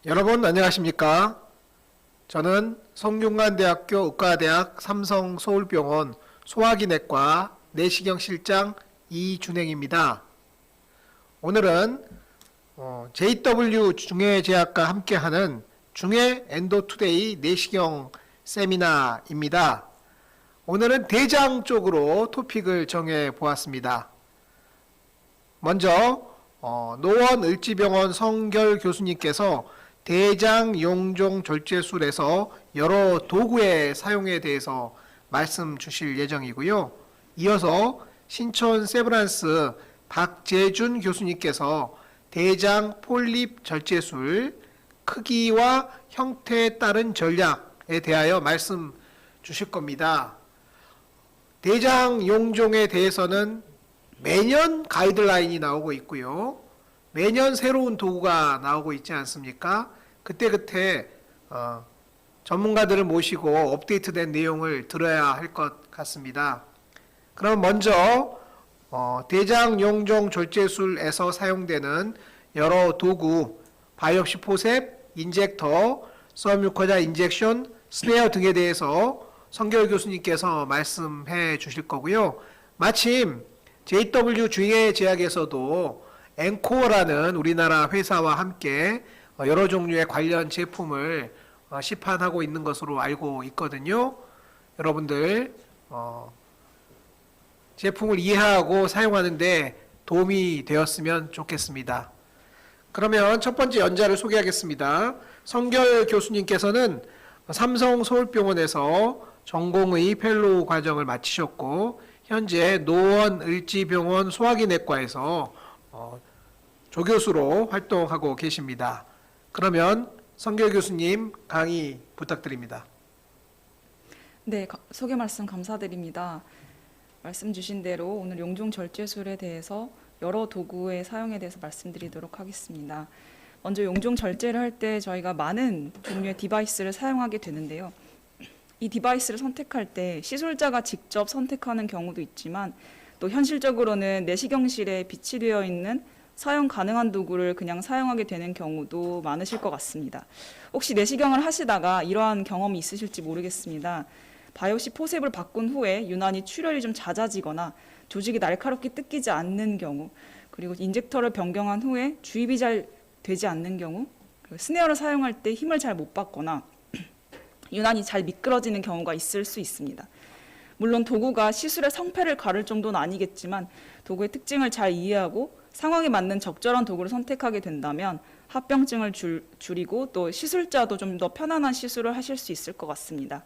여러분 안녕하십니까? 저는 성균관대학교 의과대학 삼성서울병원 소화기내과 내시경 실장 이준행입니다. 오늘은 JW 중해제약과 함께하는 중해 엔도투데이 내시경 세미나입니다. 오늘은 대장 쪽으로 토픽을 정해 보았습니다. 먼저 노원을지병원 성결 교수님께서 대장 용종 절제술에서 여러 도구의 사용에 대해서 말씀 주실 예정이고요. 이어서 신촌 세브란스 박재준 교수님께서 대장 폴립 절제술 크기와 형태에 따른 전략에 대하여 말씀 주실 겁니다. 대장 용종에 대해서는 매년 가이드라인이 나오고 있고요. 매년 새로운 도구가 나오고 있지 않습니까? 그때그때 전문가들을 모시고 업데이트된 내용을 들어야 할 것 같습니다. 그럼 먼저 대장 용종 절제술에서 사용되는 여러 도구, 바이옵시 포셉, 인젝터, 서뮤코자 인젝션, 스네어 등에 대해서 성결 교수님께서 말씀해 주실 거고요. 마침 JW 중해제약에서도 앵코어라는 우리나라 회사와 함께 여러 종류의 관련 제품을 시판하고 있는 것으로 알고 있거든요. 여러분들 제품을 이해하고 사용하는데 도움이 되었으면 좋겠습니다. 그러면 첫 번째 연자를 소개하겠습니다. 성결 교수님께서는 삼성서울병원에서 전공의 펠로우 과정을 마치셨고 현재 노원을지병원 소화기내과에서 조교수로 활동하고 계십니다. 그러면 성결 교수님 강의 부탁드립니다. 네, 소개 말씀 감사드립니다. 말씀 주신 대로 오늘 용종 절제술에 대해서 여러 도구의 사용에 대해서 말씀드리도록 하겠습니다. 먼저 용종 절제를 할 때 저희가 많은 종류의 디바이스를 사용하게 되는데요. 이 디바이스를 선택할 때 시술자가 직접 선택하는 경우도 있지만 또 현실적으로는 내시경실에 비치되어 있는 사용 가능한 도구를 그냥 사용하게 되는 경우도 많으실 것 같습니다. 혹시 내시경을 하시다가 이러한 경험이 있으실지 모르겠습니다. 바이옵시 포셉을 바꾼 후에 유난히 출혈이 좀 잦아지거나 조직이 날카롭게 뜯기지 않는 경우, 그리고 인젝터를 변경한 후에 주입이 잘 되지 않는 경우, 그리고 스네어를 사용할 때 힘을 잘 못 받거나 유난히 잘 미끄러지는 경우가 있을 수 있습니다. 물론 도구가 시술의 성패를 가를 정도는 아니겠지만 도구의 특징을 잘 이해하고 상황에 맞는 적절한 도구를 선택하게 된다면 합병증을 줄이고 또 시술자도 좀 더 편안한 시술을 하실 수 있을 것 같습니다.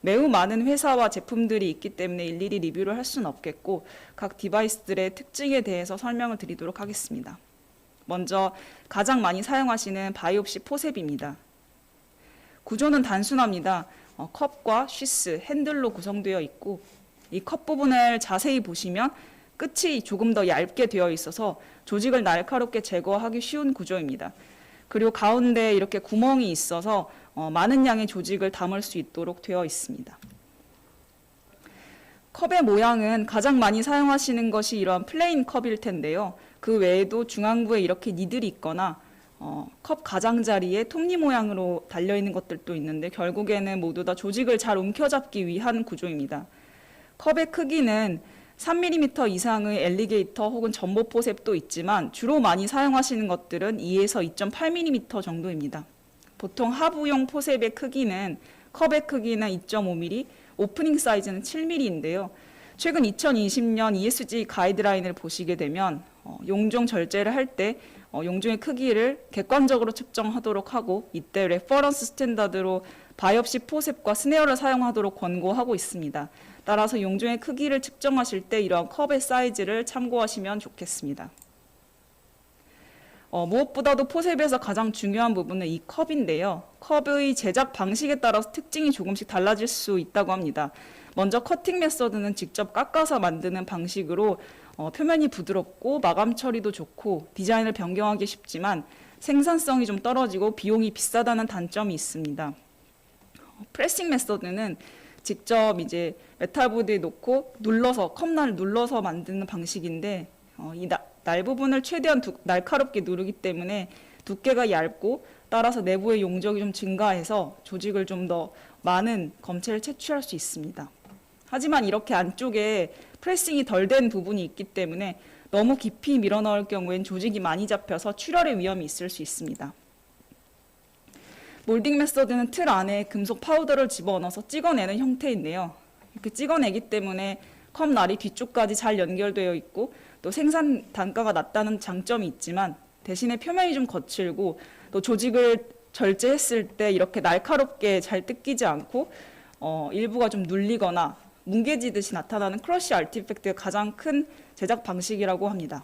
매우 많은 회사와 제품들이 있기 때문에 일일이 리뷰를 할 수는 없겠고 각 디바이스들의 특징에 대해서 설명을 드리도록 하겠습니다. 먼저 가장 많이 사용하시는 바이옵시 포셉입니다. 구조는 단순합니다. 컵과 쉬스, 핸들로 구성되어 있고 이 컵 부분을 자세히 보시면 끝이 조금 더 얇게 되어 있어서 조직을 날카롭게 제거하기 쉬운 구조입니다. 그리고 가운데 이렇게 구멍이 있어서 많은 양의 조직을 담을 수 있도록 되어 있습니다. 컵의 모양은 가장 많이 사용하시는 것이 이러한 플레인 컵일 텐데요. 그 외에도 중앙부에 이렇게 니들이 있거나 컵 가장자리에 톱니 모양으로 달려있는 것들도 있는데 결국에는 모두 다 조직을 잘 움켜잡기 위한 구조입니다. 컵의 크기는 3mm 이상의 엘리게이터 혹은 점보 포셉도 있지만 주로 많이 사용하시는 것들은 2에서 2.8mm 정도입니다. 보통 하부용 포셉의 크기는 컵의 크기는 2.5mm, 오프닝 사이즈는 7mm인데요. 최근 2020년 ESG 가이드라인을 보시게 되면 용종 절제를 할 때 용종의 크기를 객관적으로 측정하도록 하고 이때 레퍼런스 스탠다드로 바이옵시 포셉과 스네어를 사용하도록 권고하고 있습니다. 따라서 용종의 크기를 측정하실 때 이러한 컵의 사이즈를 참고하시면 좋겠습니다. 무엇보다도 포셉에서 가장 중요한 부분은 이 컵인데요. 컵의 제작 방식에 따라서 특징이 조금씩 달라질 수 있다고 합니다. 먼저 커팅 메서드는 직접 깎아서 만드는 방식으로 표면이 부드럽고 마감 처리도 좋고 디자인을 변경하기 쉽지만 생산성이 좀 떨어지고 비용이 비싸다는 단점이 있습니다. 프레싱 메서드는 직접 이제 메탈보드에 놓고 눌러서 컵날을 눌러서 만드는 방식인데 이 날 부분을 최대한 날카롭게 누르기 때문에 두께가 얇고 따라서 내부의 용적이 좀 증가해서 조직을 좀 더 많은 검체를 채취할 수 있습니다. 하지만 이렇게 안쪽에 프레싱이 덜 된 부분이 있기 때문에 너무 깊이 밀어넣을 경우엔 조직이 많이 잡혀서 출혈의 위험이 있을 수 있습니다. 몰딩 메서드는 틀 안에 금속 파우더를 집어넣어서 찍어내는 형태인데요. 이렇게 찍어내기 때문에 컵 날이 뒤쪽까지 잘 연결되어 있고 또 생산 단가가 낮다는 장점이 있지만 대신에 표면이 좀 거칠고 또 조직을 절제했을 때 이렇게 날카롭게 잘 뜯기지 않고 일부가 좀 눌리거나 뭉개지듯이 나타나는 크러쉬 아티팩트의 가장 큰 제작 방식이라고 합니다.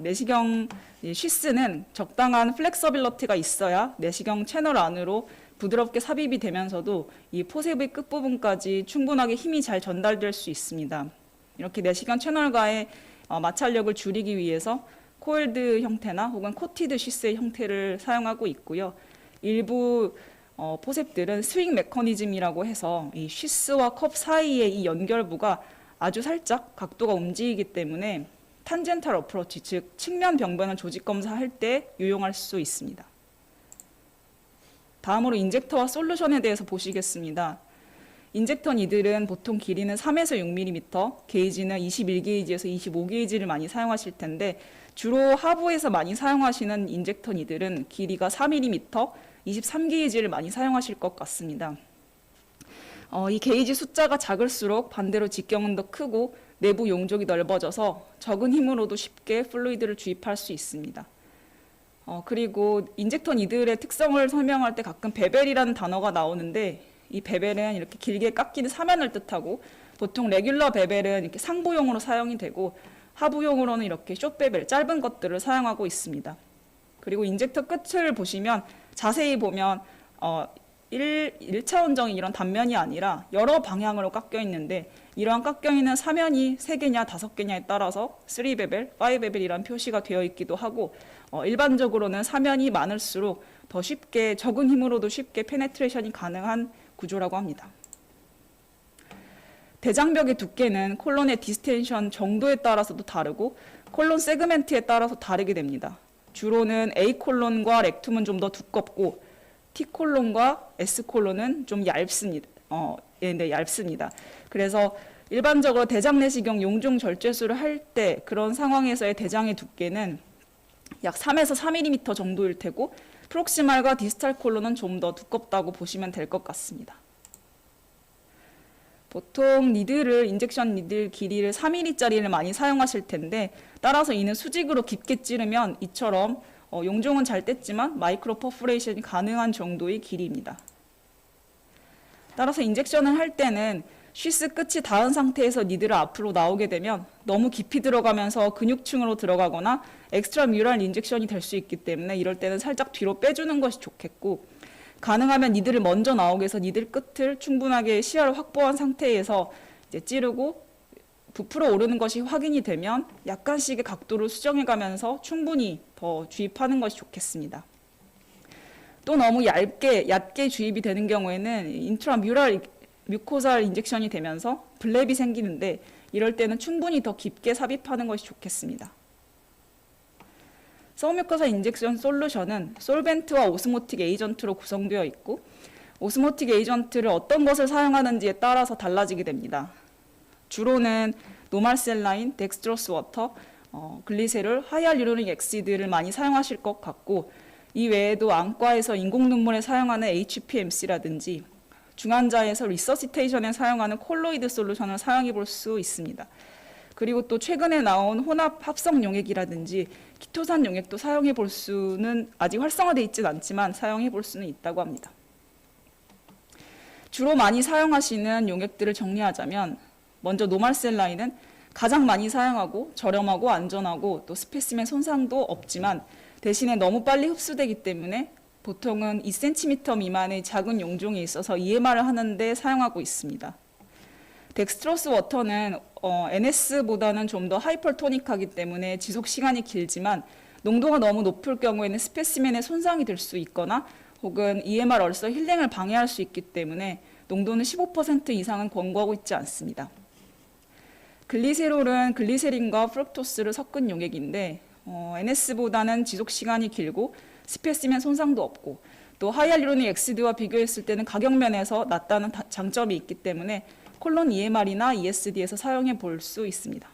내시경 쉬스는 적당한 플렉서빌러티가 있어야 내시경 채널 안으로 부드럽게 삽입이 되면서도 이 포셉의 끝부분까지 충분하게 힘이 잘 전달될 수 있습니다. 이렇게 내시경 채널과의 마찰력을 줄이기 위해서 코일드 형태나 혹은 코티드 쉬스의 형태를 사용하고 있고요. 일부 포셉들은 스윙 메커니즘이라고 해서 이 쉬스와 컵 사이의 이 연결부가 아주 살짝 각도가 움직이기 때문에 탄젠탈 어프로치, 즉 측면 병변을 조직 검사할 때 유용할 수 있습니다. 다음으로 인젝터와 솔루션에 대해서 보시겠습니다. 인젝터 니들은 보통 길이는 3에서 6mm, 게이지는 21게이지에서 25게이지를 많이 사용하실 텐데 주로 하부에서 많이 사용하시는 인젝터 니들은 길이가 4mm, 23게이지를 많이 사용하실 것 같습니다. 이 게이지 숫자가 작을수록 반대로 직경은 더 크고 내부 용적이 넓어져서 적은 힘으로도 쉽게 플루이드를 주입할 수 있습니다. 그리고 인젝터 니들의 특성을 설명할 때 가끔 베벨이라는 단어가 나오는데 이 베벨은 이렇게 길게 깎이는 사면을 뜻하고 보통 레귤러 베벨은 이렇게 상부용으로 사용이 되고 하부용으로는 이렇게 숏 베벨, 짧은 것들을 사용하고 있습니다. 그리고 인젝터 끝을 보시면 자세히 보면 1차원적인 이런 단면이 아니라 여러 방향으로 깎여 있는데 이러한 깎여 있는 사면이 3개냐 5개냐에 따라서 3베벨, 5베벨이라는 표시가 되어 있기도 하고 일반적으로는 사면이 많을수록 더 쉽게 적은 힘으로도 쉽게 페네트레이션이 가능한 구조라고 합니다. 대장벽의 두께는 콜론의 디스텐션 정도에 따라서도 다르고 콜론 세그멘트에 따라서 다르게 됩니다. 주로는 A 콜론과 렉툼은 좀 더 두껍고 T 콜론과 S 콜론은 좀 얇습니다. 얇습니다. 그래서 일반적으로 대장 내시경 용종 절제술을 할 때 그런 상황에서의 대장의 두께는 약 3에서 4mm 정도일 테고 프록시말과 디스탈 콜론은 좀 더 두껍다고 보시면 될 것 같습니다. 보통 인젝션 니들 길이를 4mm짜리를 많이 사용하실 텐데 따라서 이는 수직으로 깊게 찌르면 이처럼 용종은 잘 뗐지만 마이크로 퍼포레이션이 가능한 정도의 길이입니다. 따라서 인젝션을 할 때는 쉬스 끝이 닿은 상태에서 니들을 앞으로 나오게 되면 너무 깊이 들어가면서 근육층으로 들어가거나 엑스트라뮤럴 인젝션이 될 수 있기 때문에 이럴 때는 살짝 뒤로 빼주는 것이 좋겠고 가능하면 니들을 먼저 나오게 해서 니들 끝을 충분하게 시야를 확보한 상태에서 이제 찌르고 부풀어 오르는 것이 확인이 되면 약간씩의 각도를 수정해가면서 충분히 더 주입하는 것이 좋겠습니다. 또 너무 얕게 주입이 되는 경우에는 인트라뮤럴 뮤코잘 인젝션이 되면서 블랩이 생기는데 이럴 때는 충분히 더 깊게 삽입하는 것이 좋겠습니다. 서브뮤커사 인젝션 솔루션은 솔벤트와 오스모틱 에이전트로 구성되어 있고 오스모틱 에이전트를 어떤 것을 사용하는지에 따라서 달라지게 됩니다. 주로는 노말셀라인, 덱스트로스 워터, 글리세롤, 하이알루로닉 엑시드를 많이 사용하실 것 같고 이 외에도 안과에서 인공 눈물에 사용하는 HPMC라든지 중환자에서 리서시테이션에 사용하는 콜로이드 솔루션을 사용해 볼 수 있습니다. 그리고 또 최근에 나온 혼합 합성 용액이라든지 키토산 용액도 사용해 볼 수는 아직 활성화되어 있지는 않지만 사용해 볼 수는 있다고 합니다. 주로 많이 사용하시는 용액들을 정리하자면 먼저 노말셀라인은 가장 많이 사용하고 저렴하고 안전하고 또 스페시멘 손상도 없지만 대신에 너무 빨리 흡수되기 때문에 보통은 2cm 미만의 작은 용종에 있어서 EMR을 하는데 사용하고 있습니다. 덱스트로스 워터는 NS보다는 좀 더 하이퍼토닉하기 때문에 지속 시간이 길지만 농도가 너무 높을 경우에는 스페시멘에 손상이 될 수 있거나 혹은 EMR 얼서 힐링을 방해할 수 있기 때문에 농도는 15% 이상은 권고하고 있지 않습니다. 글리세롤은 글리세린과 프룩토스를 섞은 용액인데 NS보다는 지속 시간이 길고 스페시멘 손상도 없고 또 하이알루로닉 엑시드와 비교했을 때는 가격 면에서 낮다는 장점이 있기 때문에 콜론 EMR이나 ESD에서 사용해 볼 수 있습니다.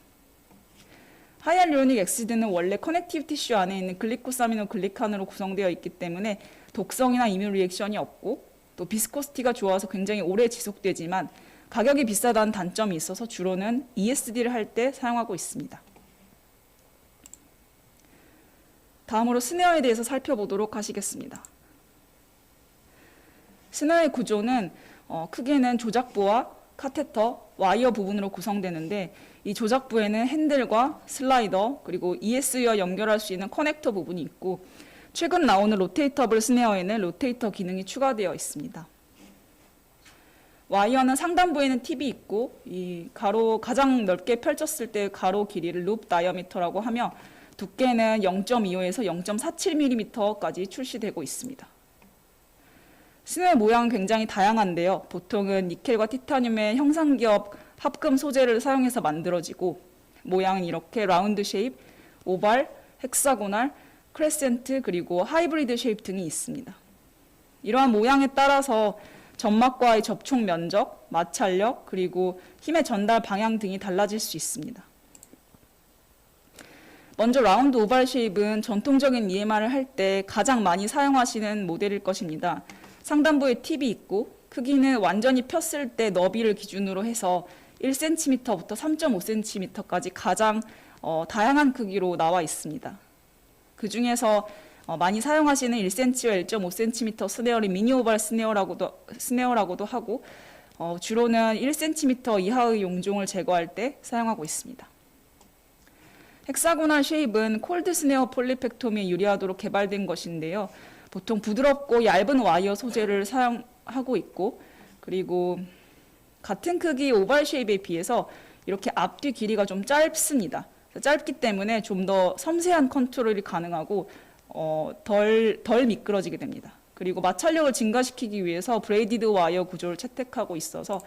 하이알루로닉 엑시드는 원래 커넥티브 티슈 안에 있는 글리코사미노글리칸으로 구성되어 있기 때문에 독성이나 이뮤 리액션이 없고 또 비스코시티가 좋아서 굉장히 오래 지속되지만 가격이 비싸다는 단점이 있어서 주로는 ESD를 할 때 사용하고 있습니다. 다음으로 스네어에 대해서 살펴보도록 하시겠습니다. 스네어의 구조는 크게는 조작부와 카테터, 와이어 부분으로 구성되는데 이 조작부에는 핸들과 슬라이더 그리고 ESU와 연결할 수 있는 커넥터 부분이 있고 최근 나오는 로테이터블 스네어에는 로테이터 기능이 추가되어 있습니다. 와이어는 상단부에는 팁이 있고 이 가로 가장 넓게 펼쳤을 때 가로 길이를 룹 다이어미터라고 하며 두께는 0.25에서 0.47mm까지 출시되고 있습니다. 스네어 모양은 굉장히 다양한데요. 보통은 니켈과 티타늄의 형상기업 합금 소재를 사용해서 만들어지고 모양은 이렇게 라운드 쉐입, 오발, 헥사고날, 크레센트 그리고 하이브리드 쉐입 등이 있습니다. 이러한 모양에 따라서 점막과의 접촉 면적, 마찰력 그리고 힘의 전달 방향 등이 달라질 수 있습니다. 먼저 라운드 오발 쉐입은 전통적인 EMR을 할 때 가장 많이 사용하시는 모델일 것입니다. 상단부에 팁이 있고 크기는 완전히 폈을 때 너비를 기준으로 해서 1cm부터 3.5cm까지 가장 다양한 크기로 나와 있습니다. 그 중에서 많이 사용하시는 1cm와 1.5cm 스네어를 미니 오발 스네어라고도 하고 주로는 1cm 이하의 용종을 제거할 때 사용하고 있습니다. 헥사고날 쉐입은 콜드 스네어 폴리펙토미에 유리하도록 개발된 것인데요. 보통 부드럽고 얇은 와이어 소재를 사용하고 있고 그리고 같은 크기 오발 쉐입에 비해서 이렇게 앞뒤 길이가 좀 짧습니다. 짧기 때문에 좀 더 섬세한 컨트롤이 가능하고 덜 미끄러지게 됩니다. 그리고 마찰력을 증가시키기 위해서 브레이디드 와이어 구조를 채택하고 있어서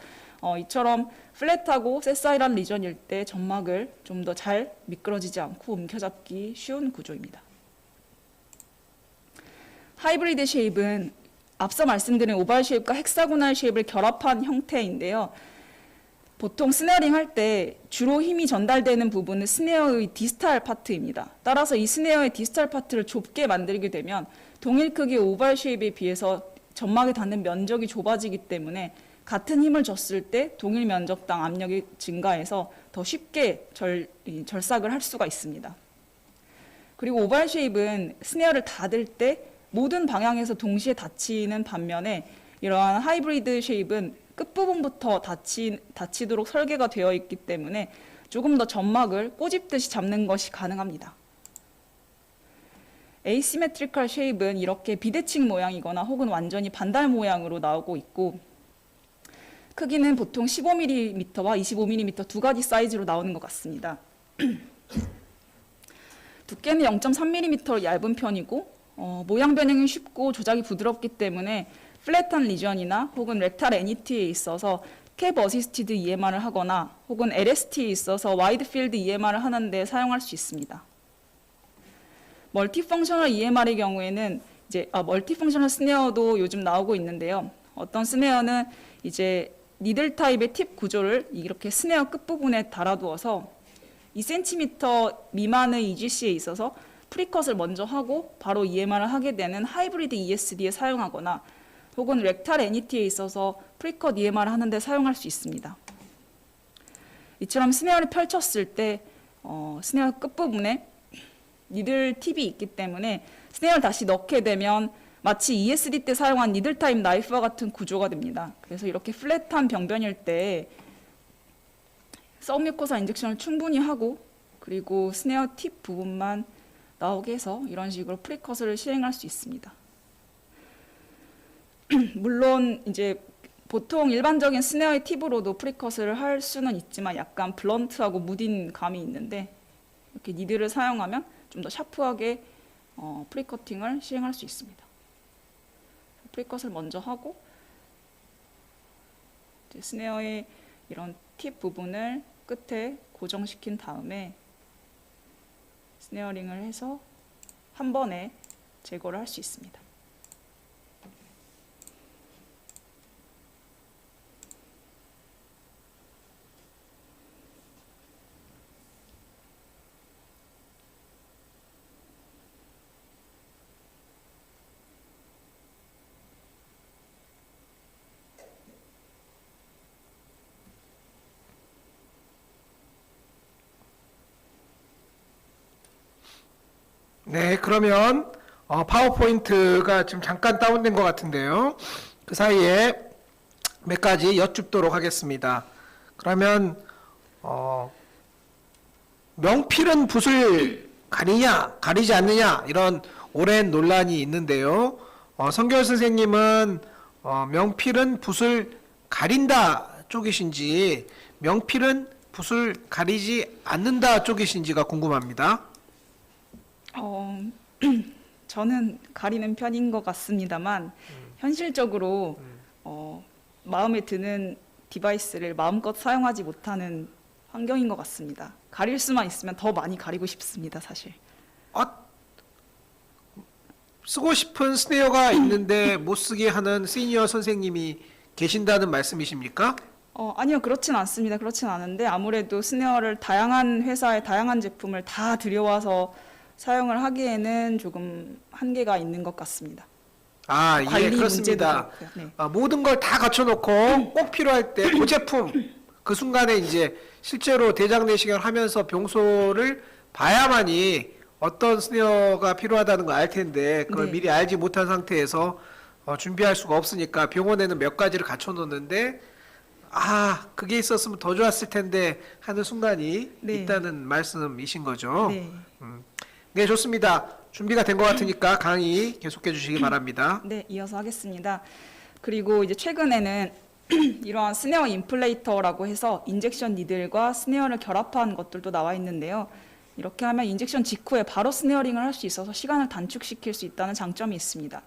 이처럼 플랫하고 세사일한 리전일 때 점막을 좀 더 잘 미끄러지지 않고 움켜잡기 쉬운 구조입니다. 하이브리드 쉐입은 앞서 말씀드린 오발 쉐입과 헥사고날 쉐입을 결합한 형태인데요. 보통 스네어링 할 때 주로 힘이 전달되는 부분은 스네어의 디스탈 파트입니다. 따라서 이 스네어의 디스탈 파트를 좁게 만들게 되면 동일 크기의 오발 쉐입에 비해서 점막에 닿는 면적이 좁아지기 때문에 같은 힘을 줬을 때 동일 면적당 압력이 증가해서 더 쉽게 절삭을 할 수가 있습니다. 그리고 오발 쉐입은 스네어를 닫을 때 모든 방향에서 동시에 닫히는 반면에 이러한 하이브리드 쉐입은 끝부분부터 닫히도록 설계가 되어 있기 때문에 조금 더 점막을 꼬집듯이 잡는 것이 가능합니다. 에이시메트리컬 쉐입은 이렇게 비대칭 모양이거나 혹은 완전히 반달 모양으로 나오고 있고 크기는 보통 15mm와 25mm 두 가지 사이즈로 나오는 것 같습니다. 두께는 0.3mm 얇은 편이고 모양 변형이 쉽고 조작이 부드럽기 때문에 플랫한 리전이나 혹은 렉탈 애니티에 있어서 캡 어시스티드 EMR을 하거나 혹은 LST에 있어서 와이드 필드 EMR을 하는데 사용할 수 있습니다. 멀티펑셔널 EMR의 경우에는 이제 멀티펑셔널 스네어도 요즘 나오고 있는데요. 어떤 스네어는 이제 니들 타입의 팁 구조를 이렇게 스네어 끝부분에 달아두어서 2cm 미만의 EGC에 있어서 프리컷을 먼저 하고 바로 EMR을 하게 되는 하이브리드 ESD에 사용하거나 혹은 렉탈 애니티에 있어서 프리컷 EMR을 하는데 사용할 수 있습니다. 이처럼 스네어를 펼쳤을 때 스네어 끝부분에 니들 팁이 있기 때문에 스네어를 다시 넣게 되면 마치 ESD 때 사용한 니들 타입 나이프와 같은 구조가 됩니다. 그래서 이렇게 플랫한 병변일 때 서브뮤코사 인젝션을 충분히 하고 그리고 스네어 팁 부분만 나오게 해서 이런 식으로 프리컷을 시행할 수 있습니다. 물론 이제 보통 일반적인 스네어의 팁으로도 프리컷을 할 수는 있지만 약간 블런트하고 무딘 감이 있는데 이렇게 니들을 사용하면 좀 더 샤프하게 프리커팅을 시행할 수 있습니다. 프리컷을 먼저 하고 이제 스네어의 이런 팁 부분을 끝에 고정시킨 다음에 스네어링을 해서 한 번에 제거를 할 수 있습니다. 네, 그러면 파워포인트가 지금 잠깐 다운된 것 같은데요. 그 사이에 몇 가지 여쭙도록 하겠습니다. 그러면 명필은 붓을 가리냐, 가리지 않느냐 이런 오랜 논란이 있는데요. 성결 선생님은 명필은 붓을 가린다 쪽이신지 명필은 붓을 가리지 않는다 쪽이신지가 궁금합니다. 어, 저는 가리는 편인 것 같습니다만 현실적으로 마음에 드는 디바이스를 마음껏 사용하지 못하는 환경인 것 같습니다. 가릴 수만 있으면 더 많이 가리고 싶습니다, 사실. 쓰고 싶은 스네어가 있는데 못 쓰게 하는 시니어 선생님이 계신다는 말씀이십니까? 아니요, 그렇진 않습니다. 그렇진 않은데 아무래도 스네어를 다양한 회사의 다양한 제품을 다 들여와서 사용을 하기에는 조금 한계가 있는 것 같습니다. 아, 예, 관리 문제도 그렇습니다. 그렇고요. 네. 모든 걸 다 갖춰놓고 꼭 필요할 때 그 제품 그 순간에 이제 실제로 대장 내시경을 하면서 병소를 봐야만이 어떤 스네어가 필요하다는 걸 알 텐데 그걸 네. 미리 알지 못한 상태에서 준비할 수가 없으니까 병원에는 몇 가지를 갖춰놓는데 그게 있었으면 더 좋았을 텐데 하는 순간이 네. 있다는 말씀이신 거죠. 네. 네, 좋습니다. 준비가 된 것 같으니까 강의 계속해 주시기 바랍니다. 네, 이어서 하겠습니다. 그리고 이제 최근에는 이러한 스네어 인플레이터라고 해서 인젝션 니들과 스네어를 결합한 것들도 나와 있는데요. 이렇게 하면 인젝션 직후에 바로 스네어링을 할 수 있어서 시간을 단축시킬 수 있다는 장점이 있습니다.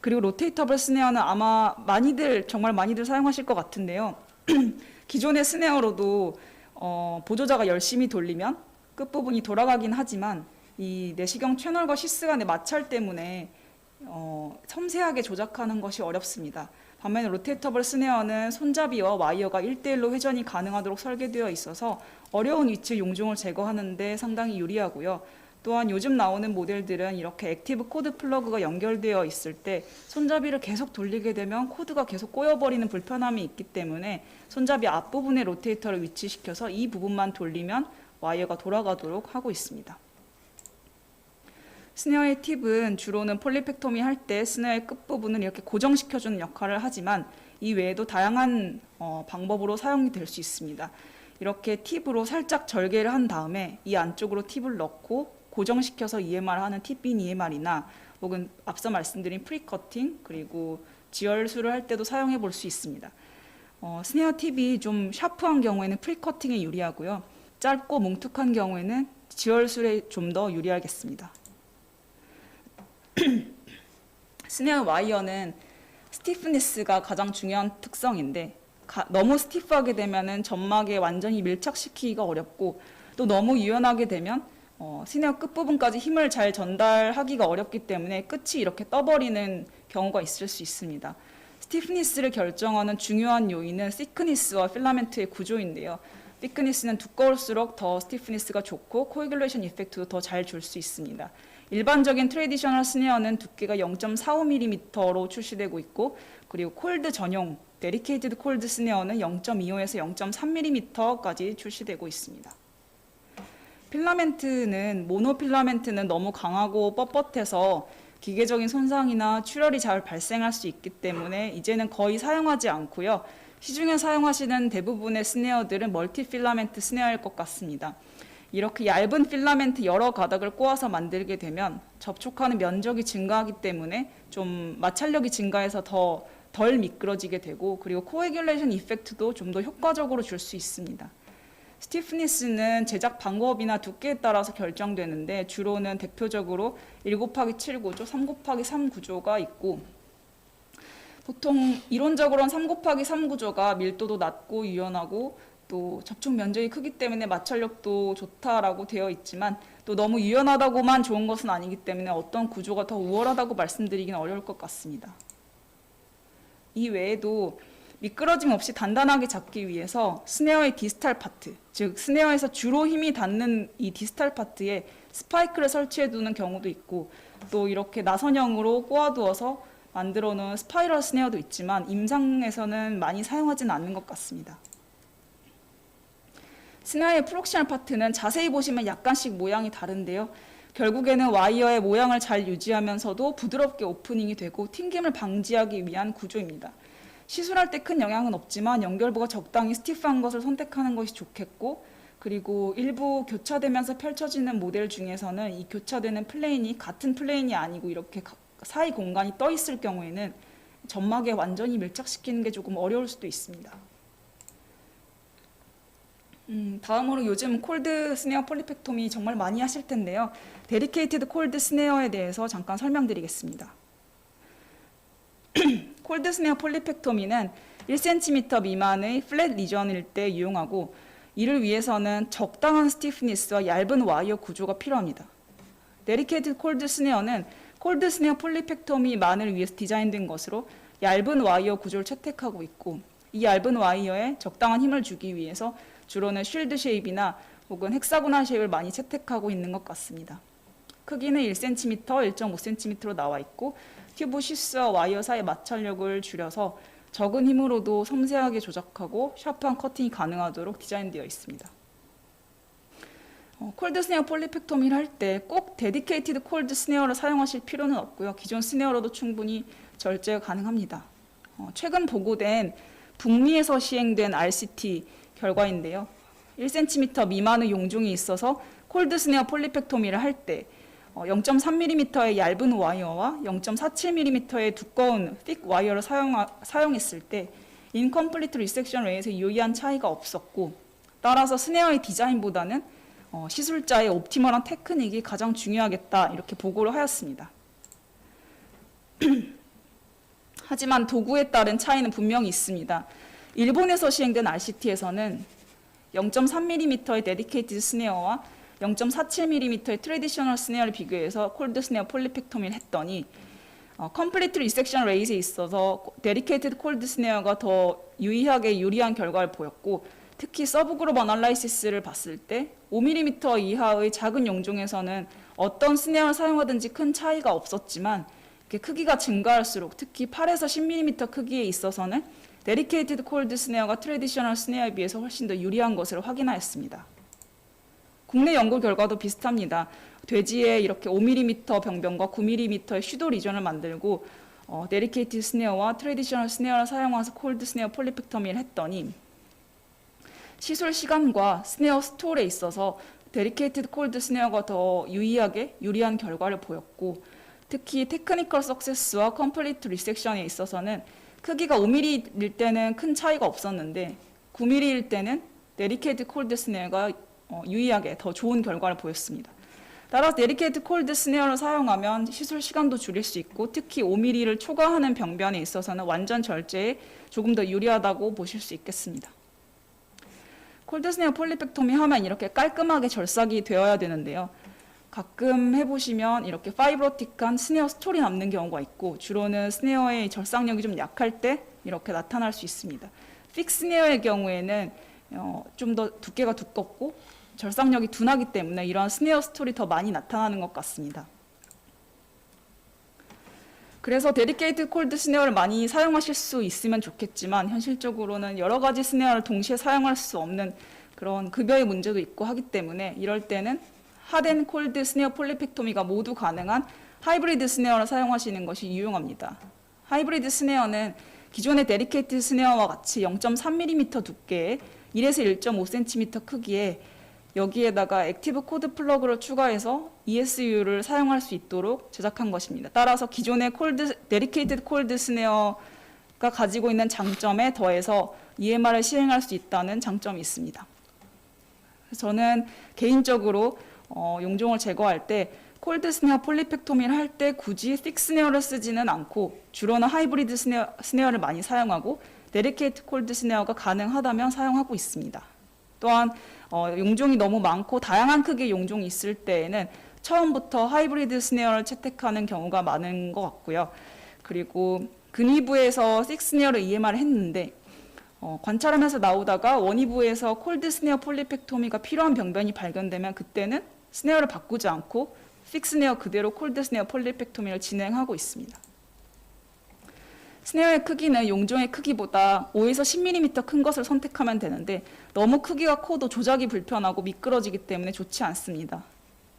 그리고 로테이터블 스네어는 아마 정말 많이들 사용하실 것 같은데요. 기존의 스네어로도 보조자가 열심히 돌리면 끝부분이 돌아가긴 하지만 이 내시경 채널과 시스 간의 마찰 때문에 섬세하게 조작하는 것이 어렵습니다. 반면에 로테이터블 스네어는 손잡이와 와이어가 1대1로 회전이 가능하도록 설계되어 있어서 어려운 위치 용종을 제거하는 데 상당히 유리하고요. 또한 요즘 나오는 모델들은 이렇게 액티브 코드 플러그가 연결되어 있을 때 손잡이를 계속 돌리게 되면 코드가 계속 꼬여버리는 불편함이 있기 때문에 손잡이 앞부분에 로테이터를 위치시켜서 이 부분만 돌리면 와이어가 돌아가도록 하고 있습니다. 스네어의 팁은 주로는 폴리펙토미 할 때 스네어의 끝부분을 이렇게 고정시켜주는 역할을 하지만 이 외에도 다양한 방법으로 사용이 될 수 있습니다. 이렇게 팁으로 살짝 절개를 한 다음에 이 안쪽으로 팁을 넣고 고정시켜서 EMR 하는 팁빈 EMR이나 혹은 앞서 말씀드린 프리커팅 그리고 지혈술을 할 때도 사용해 볼 수 있습니다. 스네어 팁이 좀 샤프한 경우에는 프리커팅에 유리하고요. 짧고 뭉툭한 경우에는 지혈술에 좀 더 유리하겠습니다. 스네어 와이어는 스티프니스가 가장 중요한 특성인데 너무 스티프하게 되면은 점막에 완전히 밀착시키기가 어렵고 또 너무 유연하게 되면 스네어 끝부분까지 힘을 잘 전달하기가 어렵기 때문에 끝이 이렇게 떠버리는 경우가 있을 수 있습니다. 스티프니스를 결정하는 중요한 요인은 시크니스와 필라멘트의 구조인데요. 시크니스는 두꺼울수록 더 스티프니스가 좋고 코애귤레이션 이펙트도 더 잘 줄 수 있습니다. 일반적인 트레디셔널 스네어는 두께가 0.45mm로 출시되고 있고 그리고 콜드 전용 데리케이티드 콜드 스네어는 0.25에서 0.3mm까지 출시되고 있습니다. 필라멘트는 모노필라멘트는 너무 강하고 뻣뻣해서 기계적인 손상이나 출혈이 잘 발생할 수 있기 때문에 이제는 거의 사용하지 않고요. 시중에 사용하시는 대부분의 스네어들은 멀티필라멘트 스네어일 것 같습니다. 이렇게 얇은 필라멘트 여러 가닥을 꼬아서 만들게 되면 접촉하는 면적이 증가하기 때문에 좀 마찰력이 증가해서 덜 미끄러지게 되고 그리고 코애귤레이션 이펙트도 좀 더 효과적으로 줄 수 있습니다. 스티프니스는 제작 방법이나 두께에 따라서 결정되는데 주로는 대표적으로 1/7 구조, 3/3 구조가 있고 보통 이론적으로는 3/3 구조가 밀도도 낮고 유연하고 또 접촉 면적이 크기 때문에 마찰력도 좋다라고 되어 있지만 또 너무 유연하다고만 좋은 것은 아니기 때문에 어떤 구조가 더 우월하다고 말씀드리기는 어려울 것 같습니다. 이 외에도 미끄러짐 없이 단단하게 잡기 위해서 스네어의 디스탈 파트, 즉 스네어에서 주로 힘이 닿는 이 디스탈 파트에 스파이크를 설치해 두는 경우도 있고, 또 이렇게 나선형으로 꼬아두어서 만들어 놓은 스파이럴 스네어도 있지만 임상에서는 많이 사용하지는 않는 것 같습니다. 스네어의 프록시널 파트는 자세히 보시면 약간씩 모양이 다른데요. 결국에는 와이어의 모양을 잘 유지하면서도 부드럽게 오프닝이 되고 튕김을 방지하기 위한 구조입니다. 시술할 때 큰 영향은 없지만 연결부가 적당히 스티프한 것을 선택하는 것이 좋겠고, 그리고 일부 교차되면서 펼쳐지는 모델 중에서는 이 교차되는 플레인이 같은 플레인이 아니고 이렇게 사이 공간이 떠 있을 경우에는 점막에 완전히 밀착시키는 게 조금 어려울 수도 있습니다. 다음으로 요즘 콜드 스네어 폴리펙토미 정말 많이 하실 텐데요. 데디케이티드 콜드 스네어에 대해서 잠깐 설명드리겠습니다. 콜드 스네어 폴리펙토미는 1cm 미만의 플랫 리전일 때 이용하고, 이를 위해서는 적당한 스티프니스와 얇은 와이어 구조가 필요합니다. 데디케이티드 콜드 스네어는 콜드 스네어 폴리펙토미만을 위해서 디자인된 것으로 얇은 와이어 구조를 채택하고 있고, 이 얇은 와이어에 적당한 힘을 주기 위해서 주로는 쉴드 쉐입이나 혹은 헥사고널 쉐입을 많이 채택하고 있는 것 같습니다. 크기는 1cm, 1.5cm로 나와 있고, 튜브 시스와 와이어 사이 마찰력을 줄여서 적은 힘으로도 섬세하게 조작하고 샤프한 커팅이 가능하도록 디자인되어 있습니다. 콜드 스네어 폴리펙토미를 할 때 꼭 데디케이티드 콜드 스네어를 사용하실 필요는 없고요. 기존 스네어로도 충분히 절제가 가능합니다. 최근 보고된 북미에서 시행된 RCT 결과인데요. 1cm 미만의 용종이 있어서 콜드 스네어 폴리펙토미를 할 때 0.3mm의 얇은 와이어와 0.47mm의 두꺼운 틱 와이어를 사용했을 때 인컴플리트 리섹션 레이트에 유의한 차이가 없었고, 따라서 스네어의 디자인보다는 시술자의 옵티멀한 테크닉이 가장 중요하겠다, 이렇게 보고를 하였습니다. 하지만 도구에 따른 차이는 분명히 있습니다. 일본에서 시행된 RCT에서는 0.3mm의 데디케이티드 스네어와 0.47mm의 트래디셔널 스네어를 비교해서 콜드 스네어 폴리펙토미를 했더니 컴플리트 리섹션 레이트에 있어서 데디케이티드 콜드 스네어가 더 유리한 결과를 보였고, 특히 서브그룹 어널라이시스를 봤을 때 5mm 이하의 작은 용종에서는 어떤 스네어를 사용하든지 큰 차이가 없었지만, 크기가 증가할수록 특히 8에서 10mm 크기에 있어서는 데디케이티드 콜드 스네어가 트래디셔널 스네어에 비해서 훨씬 더 유리한 것을 확인하였습니다. 국내 연구 결과도 비슷합니다. 돼지에 이렇게 5mm 병변과 9mm의 슈도 리전을 만들고 데디케이티드 스네어와 트래디셔널 스네어를 사용해서 콜드 스네어 폴리펙토미를 했더니 시술 시간과 스네어 스톨에 있어서 데디케이티드 콜드 스네어가 더 유리한 결과를 보였고, 특히 테크니컬 석세스와 컴플리트 리섹션에 있어서는 크기가 5mm일 때는 큰 차이가 없었는데 9mm일 때는 데디케이티드 콜드 스네어가 유의하게 더 좋은 결과를 보였습니다. 따라서 데디케이티드 콜드 스네어를 사용하면 시술 시간도 줄일 수 있고, 특히 5mm를 초과하는 병변에 있어서는 완전 절제에 조금 더 유리하다고 보실 수 있겠습니다. 콜드 스네어 폴리펙토미 하면 이렇게 깔끔하게 절삭이 되어야 되는데요. 가끔 해보시면 이렇게 파이브로틱한 스네어 스톨이 남는 경우가 있고, 주로는 스네어의 절삭력이 좀 약할 때 이렇게 나타날 수 있습니다. 픽스 스네어의 경우에는 좀 더 두께가 두껍고 절삭력이 둔하기 때문에 이러한 스네어 스톨이 더 많이 나타나는 것 같습니다. 그래서 데디케이티드 콜드 스네어를 많이 사용하실 수 있으면 좋겠지만, 현실적으로는 여러 가지 스네어를 동시에 사용할 수 없는 그런 급여의 문제도 있고 하기 때문에, 이럴 때는 핫앤 콜드 스네어 폴리펙토미가 모두 가능한 하이브리드 스네어를 사용하시는 것이 유용합니다. 하이브리드 스네어는 기존의 데디케이티드 스네어와 같이 0.3mm 두께에 1에서 1.5cm 크기에 여기에다가 액티브 코드 플러그를 추가해서 ESU를 사용할 수 있도록 제작한 것입니다. 따라서 기존의 데디케이티드 콜드 스네어가 가지고 있는 장점에 더해서 EMR을 시행할 수 있다는 장점이 있습니다. 저는 개인적으로 용종을 제거할 때 콜드 스네어 폴리펙토미를 할 때 굳이 틱 스네어를 쓰지는 않고 주로는 하이브리드 스네어를 많이 사용하고 데디케이트 콜드 스네어가 가능하다면 사용하고 있습니다. 또한 용종이 너무 많고 다양한 크기의 용종이 있을 때에는 처음부터 하이브리드 스네어를 채택하는 경우가 많은 것 같고요. 그리고 근위부에서 6스네어를 EMR을 했는데 관찰하면서 나오다가 원위부에서 콜드 스네어 폴리펙토미가 필요한 병변이 발견되면 그때는 스네어를 바꾸지 않고 픽스네어 그대로 콜드 스네어 폴리펙토미를 진행하고 있습니다. 스네어의 크기는 용종의 크기보다 5에서 10mm 큰 것을 선택하면 되는데 너무 크기가 커도 조작이 불편하고 미끄러지기 때문에 좋지 않습니다.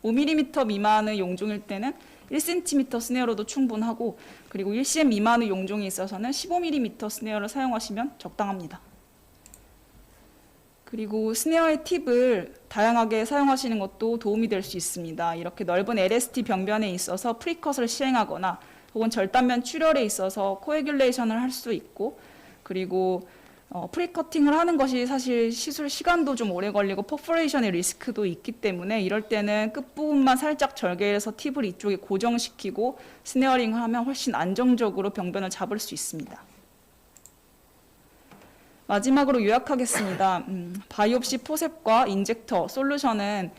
5mm 미만의 용종일 때는 1cm 스네어로도 충분하고 그리고 1cm 미만의 용종이 있어서는 15mm 스네어를 사용하시면 적당합니다. 그리고 스네어의 팁을 다양하게 사용하시는 것도 도움이 될 수 있습니다. 이렇게 넓은 LST 병변에 있어서 프리컷을 시행하거나 혹은 절단면 출혈에 있어서 코애귤레이션을 할 수 있고 그리고 프리커팅을 하는 것이 사실 시술 시간도 좀 오래 걸리고 퍼포레이션의 리스크도 있기 때문에 이럴 때는 끝부분만 살짝 절개해서 팁을 이쪽에 고정시키고 스네어링을 하면 훨씬 안정적으로 병변을 잡을 수 있습니다. 마지막으로 요약하겠습니다. 바이옵시 포셉과 인젝터 솔루션은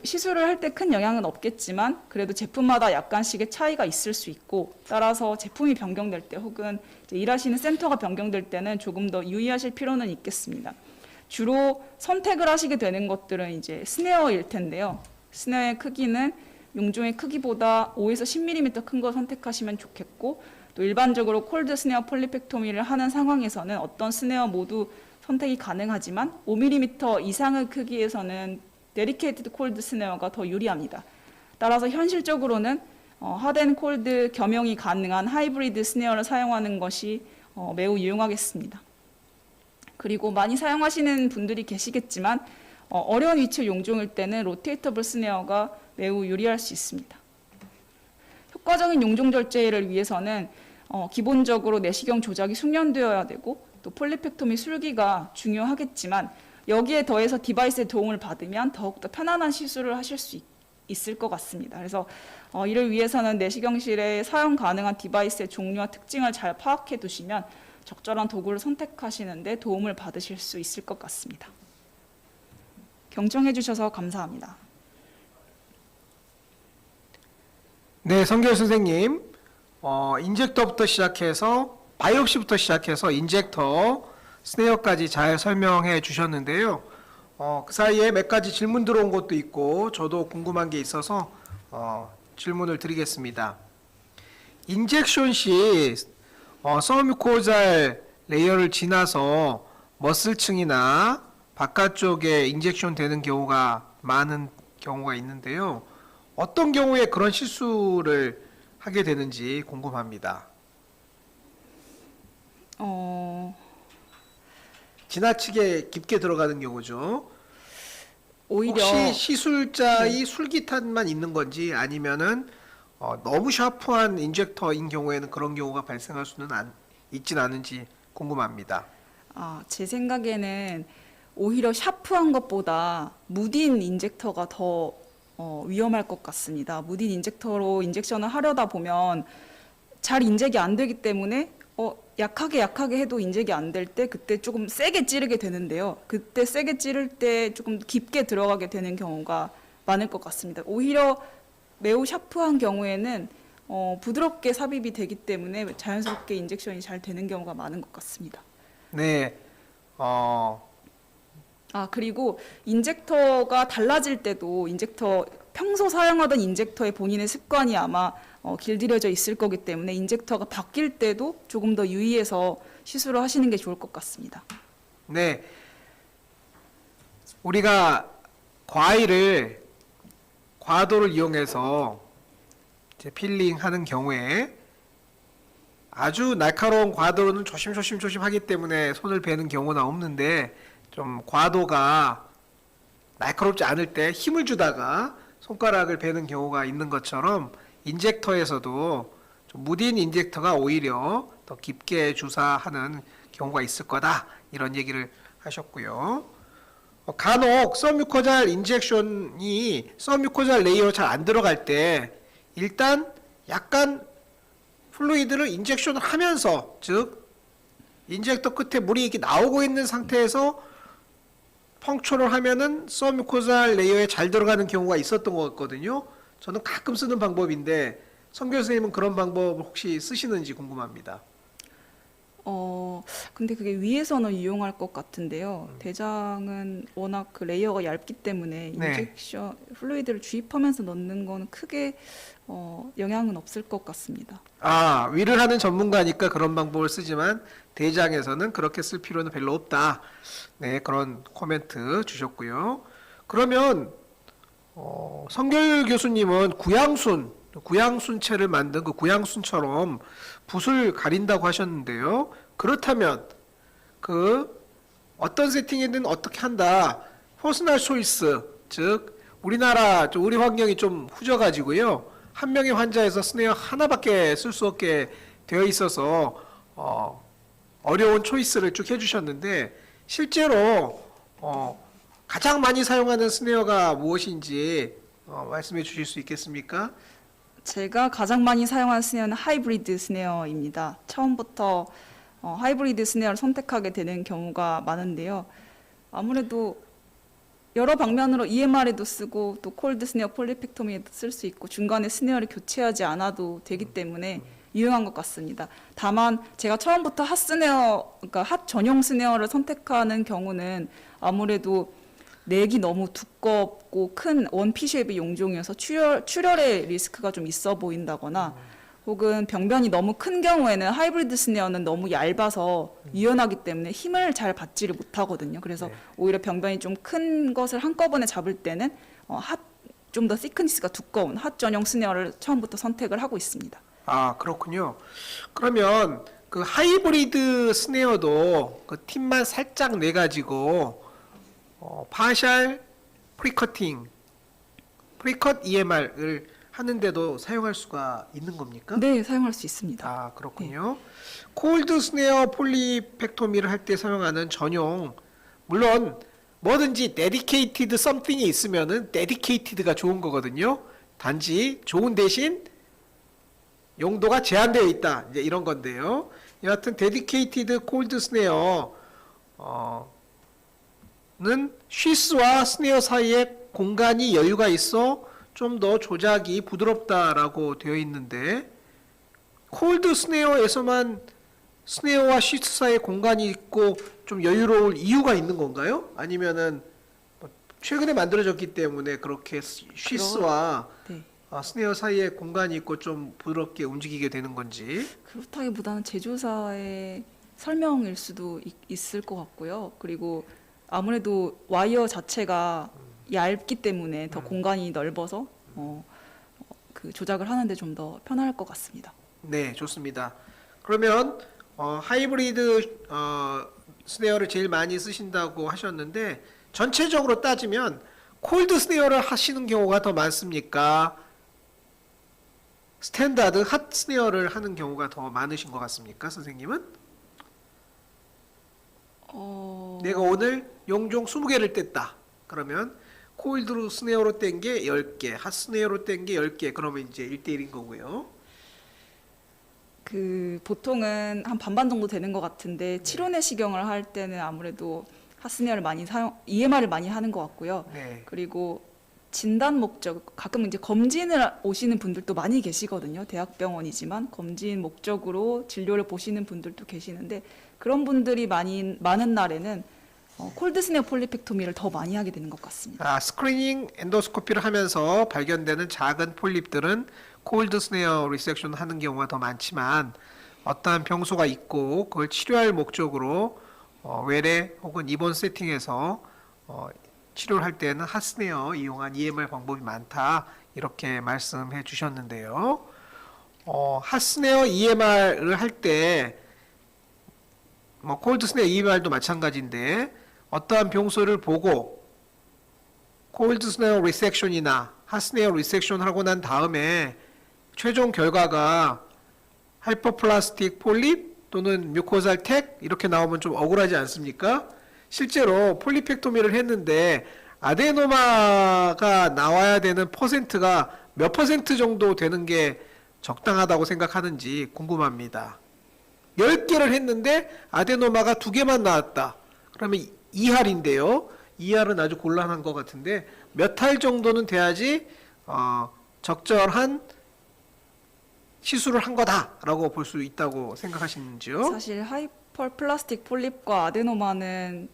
시술을 할 때 큰 영향은 없겠지만 그래도 제품마다 약간씩의 차이가 있을 수 있고 따라서 제품이 변경될 때 혹은 이제 일하시는 센터가 변경될 때는 조금 더 유의하실 필요는 있겠습니다. 주로 선택을 하시게 되는 것들은 이제 스네어일 텐데요. 스네어의 크기는 용종의 크기보다 5에서 10mm 큰 거 선택하시면 좋겠고 또 일반적으로 콜드 스네어 폴리펙토미를 하는 상황에서는 어떤 스네어 모두 선택이 가능하지만 5mm 이상의 크기에서는 데리케이티드 콜드 스네어가 더 유리합니다. 따라서 현실적으로는 핫앤 콜드 겸용이 가능한 하이브리드 스네어를 사용하는 것이 매우 유용하겠습니다. 그리고 많이 사용하시는 분들이 계시겠지만 어려운 위치의 용종일 때는 로테이터블 스네어가 매우 유리할 수 있습니다. 효과적인 용종 절제를 위해서는 기본적으로 내시경 조작이 숙련되어야 되고 또 폴리펙토미 술기가 중요하겠지만 여기에 더해서 디바이스의 도움을 받으면 더욱더 편안한 시술을 하실 수 있을 것 같습니다. 그래서 이를 위해서는 내시경실에 사용 가능한 디바이스의 종류와 특징을 잘 파악해 두시면 적절한 도구를 선택하시는 데 도움을 받으실 수 있을 것 같습니다. 경청해 주셔서 감사합니다. 네, 성결 선생님, 인젝터부터 시작해서 바이옵시부터 시작해서 인젝터, 스네어까지 잘 설명해 주셨는데요. 그 사이에 몇 가지 질문 들어온 것도 있고 저도 궁금한 게 있어서 질문을 드리겠습니다. 인젝션 시 서뮤코잘 레이어를 지나서 머슬층이나 바깥쪽에 인젝션 되는 경우가 많은 경우가 있는데요. 어떤 경우에 그런 실수를 하게 되는지 궁금합니다. 지나치게 깊게 들어가는 경우죠. 오히려 혹시 시술자의 술기탄만 있는 건지 아니면은 너무 샤프한 인젝터인 경우에는 그런 경우가 발생할 수는 있진 않은지 궁금합니다. 제 생각에는 오히려 샤프한 것보다 무딘 인젝터가 더 위험할 것 같습니다. 무딘 인젝터로 인젝션을 하려다 보면 잘 인젝이 안 되기 때문에 약하게 해도 인젝이 안 될 때 그때 조금 세게 찌르게 되는데요. 그때 세게 찌를 때 조금 깊게 들어가게 되는 경우가 많을 것 같습니다. 오히려 매우 샤프한 경우에는 부드럽게 삽입이 되기 때문에 자연스럽게 인젝션이 잘 되는 경우가 많은 것 같습니다. 네. 그리고 인젝터가 달라질 때도 평소 사용하던 인젝터의 본인의 습관이 아마 길들여져 있을 거기 때문에 인젝터가 바뀔 때도 조금 더 유의해서 시술을 하시는 게 좋을 것 같습니다. 네. 우리가 과도를 이용해서 이제 필링하는 경우에 아주 날카로운 과도로는 조심 하기 때문에 손을 베는 경우는 없는데 좀 과도가 날카롭지 않을 때 힘을 주다가 손가락을 베는 경우가 있는 것처럼 인젝터에서도 좀 무딘 인젝터가 오히려 더 깊게 주사하는 경우가 있을 거다 이런 얘기를 하셨고요. 간혹 서뮤코잘 인젝션이 서뮤코잘 레이어 잘 안 들어갈 때 일단 약간 플루이드를 인젝션을 하면서 즉 인젝터 끝에 물이 이렇게 나오고 있는 상태에서 펑크를 하면은 서뮤코잘 레이어에 잘 들어가는 경우가 있었던 것 같거든요. 저는 가끔 쓰는 방법인데 성 교수님은 그런 방법을 혹시 쓰시는지 궁금합니다. 근데 그게 위에서는 유용할 것 같은데요. 대장은 워낙 그 레이어가 얇기 때문에 네. 인젝션 플루이드를 주입하면서 넣는 거는 크게 영향은 없을 것 같습니다. 아, 위를 하는 전문가니까 그런 방법을 쓰지만 대장에서는 그렇게 쓸 필요는 별로 없다. 네, 그런 코멘트 주셨고요. 그러면 성결 교수님은 구양순체를 만든 그 구양순처럼 붓을 가린다고 하셨는데요. 그렇다면 그 어떤 세팅이든 어떻게 한다. 퍼스널 초이스, 즉 우리나라 우리 환경이 좀 후져가지고요. 한 명의 환자에서 스네어 하나밖에 쓸 수 없게 되어 있어서 어려운 초이스를 쭉 해주셨는데 실제로 가장 많이 사용하는 스네어가 무엇인지 말씀해 주실 수 있겠습니까? 제가 가장 많이 사용하는 스네어는 하이브리드 스네어입니다. 처음부터 하이브리드 스네어를 선택하게 되는 경우가 많은데요. 아무래도 여러 방면으로 EMR에도 쓰고 또 콜드 스네어 폴리펙토미에도 쓸 수 있고 중간에 스네어를 교체하지 않아도 되기 때문에 유용한 것 같습니다. 다만 제가 처음부터 핫 스네어, 그러니까 핫 전용 스네어를 선택하는 경우는 아무래도 넥이 너무 두껍고 큰 원피쉐입의 용종이어서 출혈의 리스크가 좀 있어 보인다거나 혹은 병변이 너무 큰 경우에는 하이브리드 스네어는 너무 얇아서 유연하기 때문에 힘을 잘 받지를 못하거든요. 그래서 네. 오히려 병변이 좀 큰 것을 한꺼번에 잡을 때는 좀 더 시크니스가 두꺼운 핫 전용 스네어를 처음부터 선택을 하고 있습니다. 아, 그렇군요. 그러면 그 하이브리드 스네어도 그 팁만 살짝 내 가지고 파셜 프리커팅, 프리컷 EMR을 하는데도 사용할 수가 있는 겁니까? 네, 사용할 수 있습니다. 아, 그렇군요. 콜드 스네어 폴리펙토미를 할 때 사용하는 전용, 물론 뭐든지 데디케이티드 썸띵이 있으면은 데디케이티드가 좋은 거거든요. 단지 좋은 대신 용도가 제한되어 있다. 이제 이런 건데요. 여하튼 데디케이티드 콜드 스네어 는 쉬스와 스네어 사이에 공간이 여유가 있어 좀 더 조작이 부드럽다라고 되어 있는데 콜드 스네어에서만 스네어와 쉬스 사이에 공간이 있고 좀 여유로울 이유가 있는 건가요? 아니면은 뭐 최근에 만들어졌기 때문에 그렇게 쉬스와 네. 스네어 사이에 공간이 있고 좀 부드럽게 움직이게 되는 건지. 그렇다기보다는 제조사의 설명일 수도 있을 것 같고요. 그리고 아무래도 와이어 자체가 얇기 때문에 더 공간이 넓어서 그 조작을 하는데 좀 더 편할 것 같습니다. 네, 좋습니다. 그러면 하이브리드 스네어를 제일 많이 쓰신다고 하셨는데 전체적으로 따지면 콜드 스네어를 하시는 경우가 더 많습니까? 스탠다드 핫 스네어를 하는 경우가 더 많으신 것 같습니까, 선생님은? 내가 오늘 용종 20개를 뗐다. 그러면 콜드 스네어로 뗀 게 10개, 핫 스네어로 뗀 게 10개. 그러면 이제 1대1인 거고요. 그 보통은 한 반반 정도 되는 것 같은데 치료 내시경을 할 때는 아무래도 하스니아를 많이 EMR을 많이 하는 것 같고요. 네. 그리고 진단 목적, 가끔 이제 검진을 오시는 분들도 많이 계시거든요. 대학병원이지만 검진 목적으로 진료를 보시는 분들도 계시는데 그런 분들이 많은 날에는 콜드 스네어 폴리펙토미를 더 많이 하게 되는 것 같습니다. 스크리닝 엔도스코피를 하면서 발견되는 작은 폴립들은 콜드 스네어 리섹션 하는 경우가 더 많지만 어떠한 병소가 있고 그걸 치료할 목적으로 외래 혹은 입원 세팅에서 치료를 할 때는 핫스네어 이용한 EMR 방법이 많다 이렇게 말씀해 주셨는데요. 핫스네어 EMR을 할 때 콜드 스네어 EMR도 마찬가지인데 어떠한 병소를 보고 콜드 스네어 리섹션이나 핫스네어 리섹션을 하고 난 다음에 최종 결과가 하이퍼플라스틱 폴립 또는 뮤코잘 택 이렇게 나오면 좀 억울하지 않습니까? 실제로 폴리펙토미를 했는데 아데노마가 나와야 되는 퍼센트가 몇 퍼센트 정도 되는 게 적당하다고 생각하는지 궁금합니다. 10개를 했는데 아데노마가 2개만 나왔다. 그러면 2할인데요. 2할은 아주 곤란한 것 같은데 몇 할 정도는 돼야지 적절한 시술을 한 거다라고 볼 수 있다고 생각하시는지요? 사실 하이퍼플라스틱 폴립과 아데노마는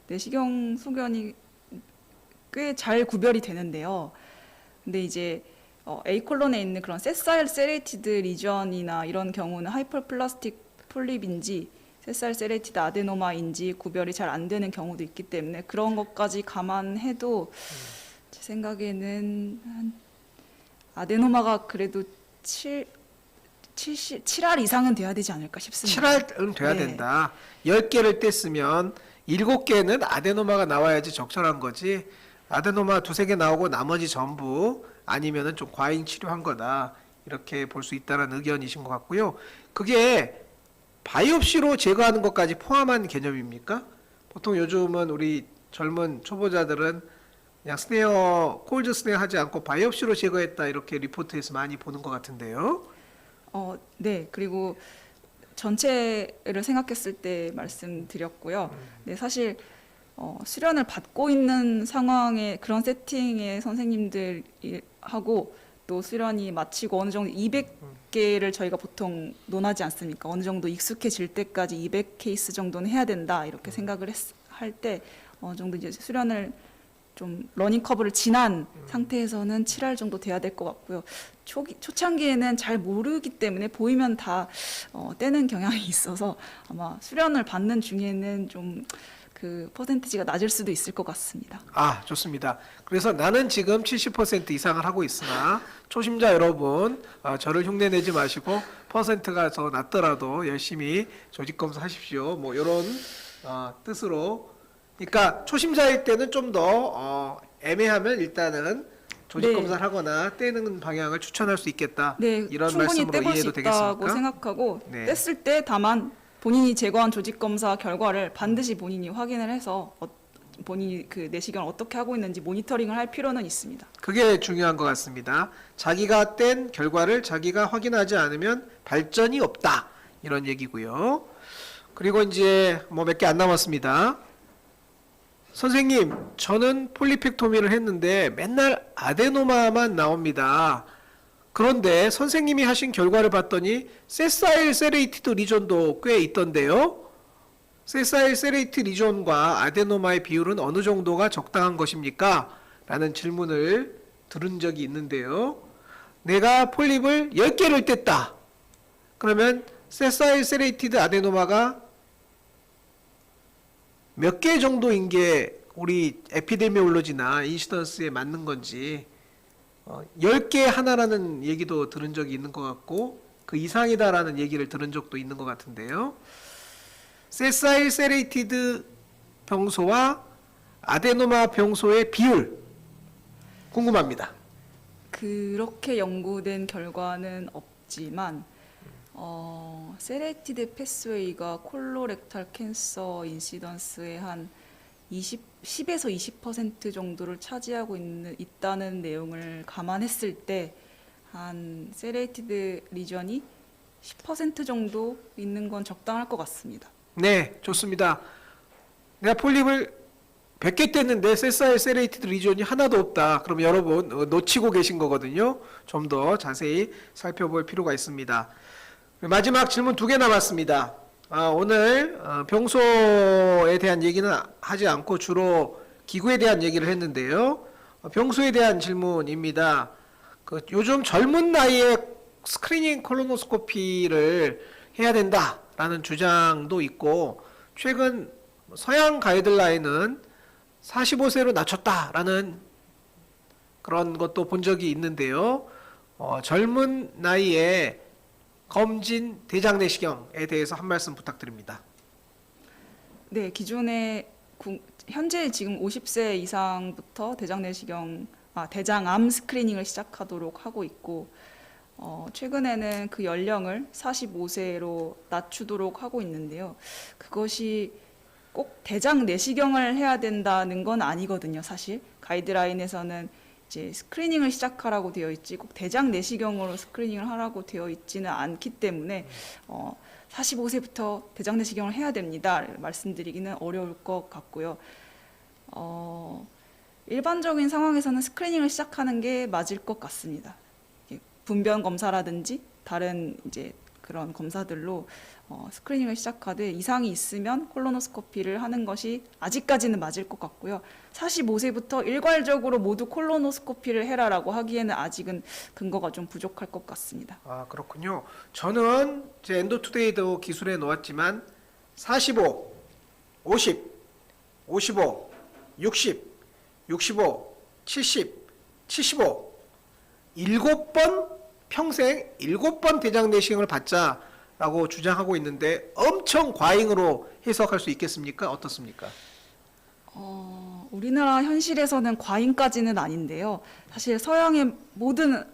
내시경 소견이 꽤 잘 구별이 되는데요. 근데 이제 A콜론에 있는 그런 세사일 세레이티드 리전이나 이런 경우는 하이퍼플라스틱 폴립인지 세사일 세레이티드 아데노마인지 구별이 잘 안 되는 경우도 있기 때문에 그런 것까지 감안해도 제 생각에는 한 아데노마가 그래도 7할 이상은 돼야 되지 않을까 싶습니다. 7할은 돼야 네. 된다. 10개를 뗐으면 7개는 아데노마가 나와야지 적절한 거지. 아데노마 2-3개 나오고 나머지 전부 아니면은 좀 과잉 치료한 거다. 이렇게 볼 수 있다는 의견이신 것 같고요. 그게 바이옵시로 제거하는 것까지 포함한 개념입니까? 보통 요즘은 우리 젊은 초보자들은 그냥 스네어, 콜드 스네어 하지 않고 바이옵시로 제거했다 이렇게 리포트에서 많이 보는 것 같은데요. 네. 그리고 전체를 생각했을 때 말씀드렸고요. 네, 사실 수련을 받고 있는 상황에 그런 세팅의 선생님들하고 또 수련이 마치고 어느 정도 200개를 저희가 보통 논하지 않습니까? 어느 정도 익숙해질 때까지 200케이스 정도는 해야 된다 이렇게 생각을 할 때 어느 정도 이제 수련을 좀 러닝 커브를 지난 상태에서는 7할 정도 돼야 될 것 같고요. 초창기에는 잘 모르기 때문에 보이면 다 떼는 경향이 있어서 아마 수련을 받는 중에는 좀 그 퍼센티지가 낮을 수도 있을 것 같습니다. 아, 좋습니다. 그래서 나는 지금 70% 이상을 하고 있으나 초심자 여러분 저를 흉내내지 마시고 퍼센트가 더 낮더라도 열심히 조직검사 하십시오. 뭐 이런 뜻으로. 그러니까 초심자일 때는 좀 더 애매하면 일단은 조직검사를 네. 하거나 떼는 방향을 추천할 수 있겠다. 네, 이런 충분히 말씀으로 떼볼 수 이해도 있다고 되겠습니까? 생각하고 네. 뗐을 때 다만 본인이 제거한 조직 검사 결과를 반드시 본인이 확인을 해서 본인이 그 내시경을 어떻게 하고 있는지 모니터링을 할 필요는 있습니다. 그게 중요한 것 같습니다. 자기가 뗀 결과를 자기가 확인하지 않으면 발전이 없다. 이런 얘기고요. 그리고 이제 뭐 몇 개 안 남았습니다. 선생님, 저는 폴리펙토미를 했는데 맨날 아데노마만 나옵니다. 그런데 선생님이 하신 결과를 봤더니 세사일 세레이티드 리전도 꽤 있던데요. 세사일 세레이트 리전과 아데노마의 비율은 어느 정도가 적당한 것입니까? 라는 질문을 들은 적이 있는데요. 내가 폴립을 10개를 뗐다. 그러면 세사일 세레이티드 아데노마가 몇 개 정도인 게 우리 에피데미올로지나 인시던스에 맞는 건지 10개 하나라는 얘기도 들은 적이 있는 것 같고 그 이상이다라는 얘기를 들은 적도 있는 것 같은데요. 세사일 세레이티드 병소와 아데노마 병소의 비율 궁금합니다. 그렇게 연구된 결과는 없지만 세레이티드 패스웨이가 콜로렉탈 캔서 인시던스의 한 10에서 20% 정도를 차지하고 있다는 내용을 감안했을 때 한 세레이티드 리전이 10% 정도 있는 건 적당할 것 같습니다. 네, 좋습니다. 내가 폴립을 100개 뗐는데 세사일 세레이티드 리전이 하나도 없다. 그럼 여러분 놓치고 계신 거거든요. 좀 더 자세히 살펴볼 필요가 있습니다. 마지막 질문 2개 남았습니다. 오늘 병소에 대한 얘기는 하지 않고 주로 기구에 대한 얘기를 했는데요. 병소에 대한 질문입니다. 요즘 젊은 나이에 스크리닝 콜로노스코피를 해야 된다라는 주장도 있고 최근 서양 가이드라인은 45세로 낮췄다라는 그런 것도 본 적이 있는데요. 젊은 나이에 검진 대장 내시경에 대해서 한 말씀 부탁드립니다. 네, 현재 지금 50세 이상부터 대장암 스크리닝을 시작하도록 하고 있고 최근에는 그 연령을 45세로 낮추도록 하고 있는데요. 그것이 꼭 대장 내시경을 해야 된다는 건 아니거든요, 사실. 가이드라인에서는 이제 스크리닝을 시작하라고 되어 있지 꼭 대장 내시경으로 스크리닝을 하라고 되어 있지는 않기 때문에 45세부터 대장 내시경을 해야 됩니다 말씀드리기는 어려울 것 같고요. 일반적인 상황에서는 스크리닝을 시작하는 게 맞을 것 같습니다. 분변 검사라든지 다른 이제 그런 검사들로 스크리닝을 시작하되 이상이 있으면 콜로노스코피를 하는 것이 아직까지는 맞을 것 같고요. 45세부터 일괄적으로 모두 콜로노스코피를 해라라고 하기에는 아직은 근거가 좀 부족할 것 같습니다. 아, 그렇군요. 저는 제 엔도투데이도 기술에 놓았지만 45, 50, 55, 60, 65, 70, 75 7번 평생 7번 대장 내시경을 받자라고 주장하고 있는데 엄청 과잉으로 해석할 수 있겠습니까? 어떻습니까? 우리나라 현실에서는 과잉까지는 아닌데요. 사실 서양의 모든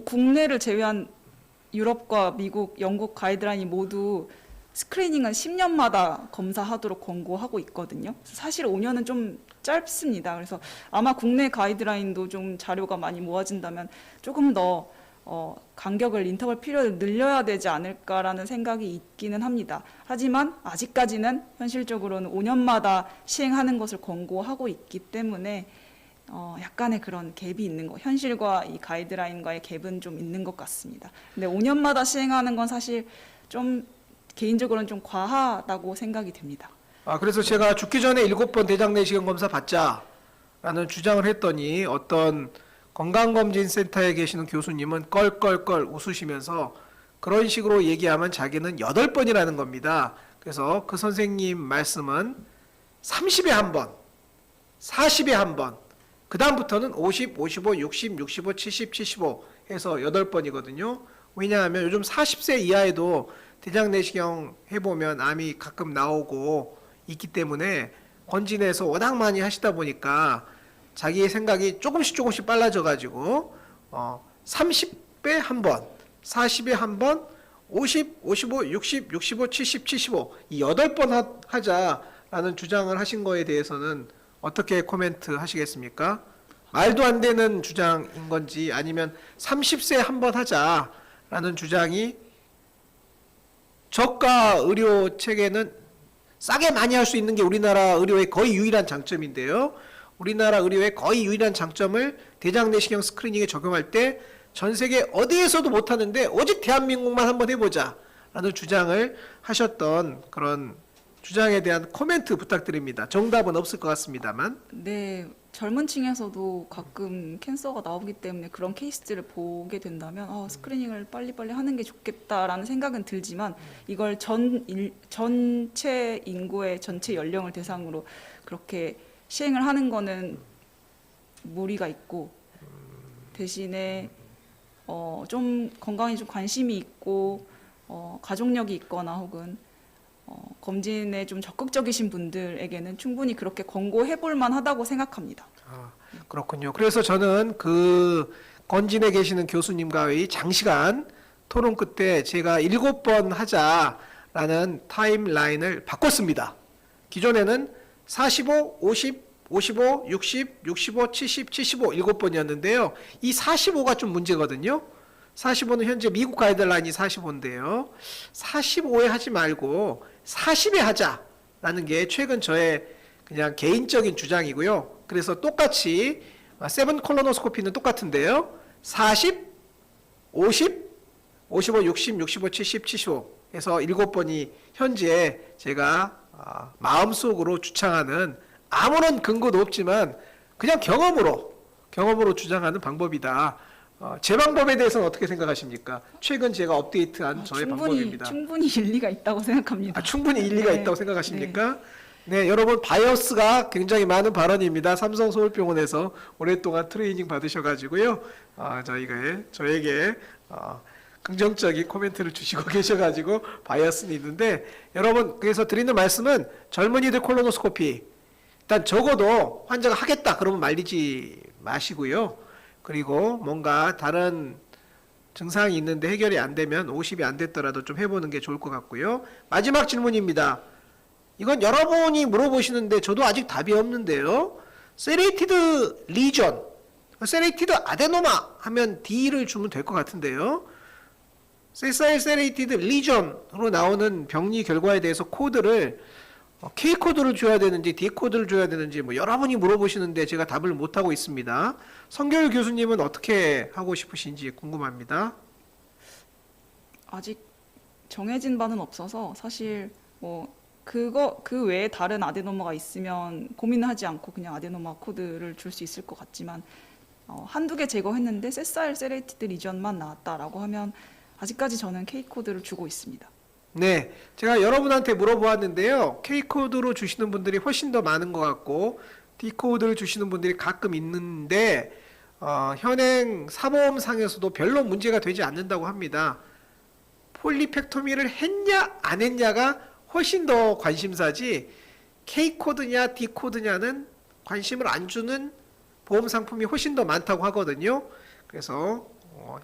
국내를 제외한 유럽과 미국, 영국 가이드라인이 모두 스크리닝은 10년마다 검사하도록 권고하고 있거든요. 사실 5년은 좀 짧습니다. 그래서 아마 국내 가이드라인도 좀 자료가 많이 모아진다면 조금 더 간격을 인터벌 피리어드를 늘려야 되지 않을까라는 생각이 있기는 합니다. 하지만 아직까지는 현실적으로는 5년마다 시행하는 것을 권고하고 있기 때문에 약간의 그런 갭이 있는 거, 현실과 이 가이드라인과의 갭은 좀 있는 것 같습니다. 근데 5년마다 시행하는 건 사실 좀 개인적으로는 좀 과하다고 생각이 됩니다. 아, 그래서 제가 죽기 전에 7번 대장 내시경 검사 받자라는 주장을 했더니 어떤 건강검진센터에 계시는 교수님은 껄껄껄 웃으시면서 그런 식으로 얘기하면 자기는 8번이라는 겁니다. 그래서 그 선생님 말씀은 30에 한 번, 40에 한 번, 그 다음부터는 50, 55, 60, 65, 70, 75 해서 8번이거든요. 왜냐하면 요즘 40세 이하에도 대장 내시경 해보면 암이 가끔 나오고 있기 때문에 건진에서 워낙 많이 하시다 보니까 자기의 생각이 조금씩 빨라져 가지고 30배 한 번, 40에 한 번, 50, 55, 60, 65, 70, 75 이 8번 하자라는 주장을 하신 거에 대해서는 어떻게 코멘트 하시겠습니까? 말도 안 되는 주장인 건지 아니면 30세 한 번 하자라는 주장이 저가 의료 체계는 싸게 많이 할 수 있는 게 우리나라 의료의 거의 유일한 장점인데요. 우리나라 의료의 거의 유일한 장점을 대장 내시경 스크리닝에 적용할 때 전 세계 어디에서도 못하는데 오직 대한민국만 한번 해보자 라는 주장을 하셨던 그런 주장에 대한 코멘트 부탁드립니다. 정답은 없을 것 같습니다만. 네, 젊은 층에서도 가끔 캔서가 나오기 때문에 그런 케이스들을 보게 된다면 스크리닝을 빨리빨리 하는 게 좋겠다라는 생각은 들지만 이걸 전체 인구의 전체 연령을 대상으로 그렇게 시행을 하는 거는 무리가 있고 대신에 좀 건강에 좀 관심이 있고 가족력이 있거나 혹은 검진에 좀 적극적이신 분들에게는 충분히 그렇게 권고해볼 만하다고 생각합니다. 아, 그렇군요. 그래서 저는 그 건진에 계시는 교수님과의 장시간 토론 끝에 제가 7번 하자라는 타임라인을 바꿨습니다. 기존에는 45, 50, 55, 60, 65, 70, 75 7번이었는데요. 이 45가 좀 문제거든요. 45는 현재 미국 가이드라인이 45인데요. 45에 하지 말고 40에 하자라는 게 최근 저의 그냥 개인적인 주장이고요. 그래서 똑같이 세븐 콜로노스코피는 똑같은데요. 40, 50, 55, 60, 65, 70, 75 해서 7번이 현재 제가 마음속으로 주창하는 아무런 근거도 없지만 그냥 경험으로 주장하는 방법이다. 제 방법에 대해서는 어떻게 생각하십니까? 최근 제가 업데이트한 저의 방법입니다. 충분히 일리가 있다고 생각합니다. 충분히 일리가 있다고 생각하십니까? 네, 여러분 바이어스가 굉장히 많은 발언입니다. 삼성 서울병원에서 오랫동안 트레이닝 받으셔가지고요. 저에게 긍정적인 코멘트를 주시고 계셔가지고 바이어스는 있는데 여러분 그래서 드리는 말씀은 젊은이들 콜로노스코피 일단 적어도 환자가 하겠다 그러면 말리지 마시고요. 그리고 뭔가 다른 증상이 있는데 해결이 안 되면 50이 안 됐더라도 좀 해보는 게 좋을 것 같고요. 마지막 질문입니다. 이건 여러분이 물어보시는데 저도 아직 답이 없는데요. 세레이티드 리전, 세레이티드 아데노마 하면 D를 주면 될 것 같은데요. 세사일 세레이티드 리전으로 나오는 병리 결과에 대해서 코드를 K코드를 줘야 되는지 D코드를 줘야 되는지 뭐 여러분이 물어보시는데 제가 답을 못하고 있습니다. 성결 교수님은 어떻게 하고 싶으신지 궁금합니다. 아직 정해진 바는 없어서 사실 뭐 그 외에 다른 아데노마가 있으면 고민하지 않고 그냥 아데노마 코드를 줄 수 있을 것 같지만 한두 개 제거했는데 세사일 세레이티드 리전만 나왔다라고 하면 아직까지 저는 K 코드를 주고 있습니다. 네, 제가 여러분한테 물어보았는데요. K코드로 주시는 분들이 훨씬 더 많은 것 같고 D코드를 주시는 분들이 가끔 있는데 현행 사보험상에서도 별로 문제가 되지 않는다고 합니다. 폴리펙토미를 했냐 안 했냐가 훨씬 더 관심사지 K코드냐 D코드냐는 관심을 안 주는 보험 상품이 훨씬 더 많다고 하거든요. 그래서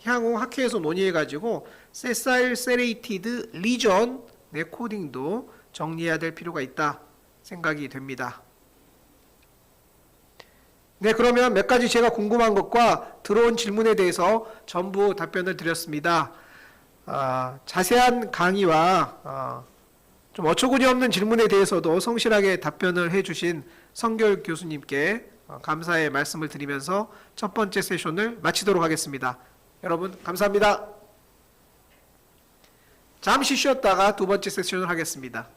향후 학회에서 논의해가지고 세사일 세레이티드 리전 내 코딩도 정리해야 될 필요가 있다 생각이 됩니다. 네, 그러면 몇 가지 제가 궁금한 것과 들어온 질문에 대해서 전부 답변을 드렸습니다. 자세한 강의와 좀 어처구니 없는 질문에 대해서도 성실하게 답변을 해주신 성결 교수님께 감사의 말씀을 드리면서 첫 번째 세션을 마치도록 하겠습니다. 여러분 감사합니다. 잠시 쉬었다가 두 번째 세션을 하겠습니다.